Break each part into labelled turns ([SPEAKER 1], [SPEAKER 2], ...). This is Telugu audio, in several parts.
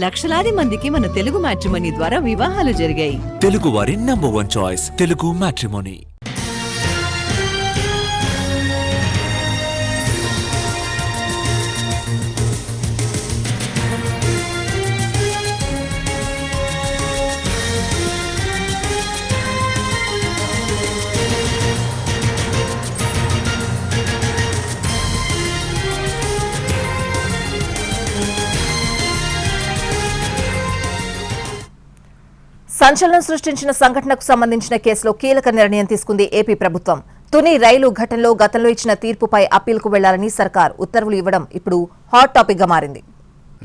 [SPEAKER 1] లక్షలాది మందికి మన తెలుగు మ్యాట్రిమోనీ ద్వారా వివాహాలు జరిగాయి.
[SPEAKER 2] తెలుగు వారి నంబర్ 1 చాయిస్ తెలుగు మ్యాట్రిమోనీ.
[SPEAKER 3] సంచలనం సృష్టించిన సంఘటనకు సంబంధించిన కేసులో కీలక నిర్ణయం తీసుకుంది ఏపీ ప్రభుత్వం. తుని రైలు ఘటనలో గతంలో ఇచ్చిన తీర్పుపై అప్పీల్కు వెళ్లాలని సర్కార్ ఉత్తర్వులు ఇవ్వడం ఇప్పుడు హాట్ టాపిక్ గా మారింది.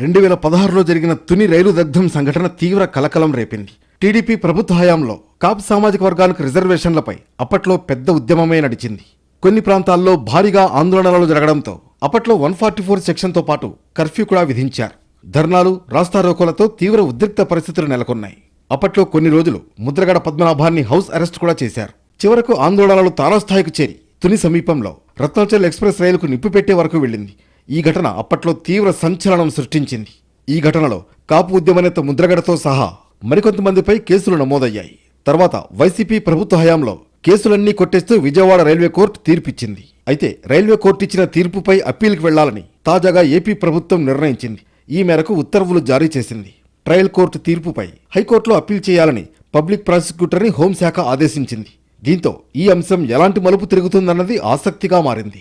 [SPEAKER 4] 2016లో జరిగిన తుని రైలు దగ్ధం సంఘటన తీవ్ర కలకలం రేపింది. టీడీపీ ప్రభుత్వ హయాంలో కాపు సామాజిక వర్గానికి రిజర్వేషన్లపై అప్పట్లో పెద్ద ఉద్యమమే నడిచింది. కొన్ని ప్రాంతాల్లో భారీగా ఆందోళనలు జరగడంతో అప్పట్లో 144 సెక్షన్తో పాటు కర్ఫ్యూ కూడా విధించారు. ధర్నాలు, రాస్తారోకోలతో తీవ్ర ఉద్రిక్త పరిస్థితులు నెలకొన్నాయి. అప్పట్లో కొన్ని రోజులు ముద్రగడ పద్మనాభాన్ని హౌస్ అరెస్ట్ కూడా చేశారు. చివరకు ఆందోళనలు తారాస్థాయికి చేరి తుని సమీపంలో రత్నాచల్ ఎక్స్ప్రెస్ రైలుకు నిప్పు పెట్టే వరకు వెళ్ళింది. ఈ ఘటన అప్పట్లో తీవ్ర సంచలనం సృష్టించింది. ఈ ఘటనలో కాపు ఉద్యమ నేత ముద్రగడతో సహా మరికొంతమందిపై కేసులు నమోదయ్యాయి. తర్వాత వైసీపీ ప్రభుత్వ హయాంలో కేసులన్నీ కొట్టేస్తూ విజయవాడ రైల్వే కోర్టు తీర్పిచ్చింది. అయితే రైల్వే కోర్టు ఇచ్చిన తీర్పుపై అప్పీల్కి వెళ్లాలని తాజాగా ఏపీ ప్రభుత్వం నిర్ణయించింది. ఈ మేరకు ఉత్తర్వులు జారీ చేసింది. ట్రయల్ కోర్టు తీర్పుపై హైకోర్టులో అప్పీల్ చేయాలని పబ్లిక్ ప్రాసిక్యూటర్ని హోంశాఖ ఆదేశించింది. దీంతో ఈ అంశం ఎలాంటి మలుపు తిరుగుతుందన్నది ఆసక్తిగా మారింది.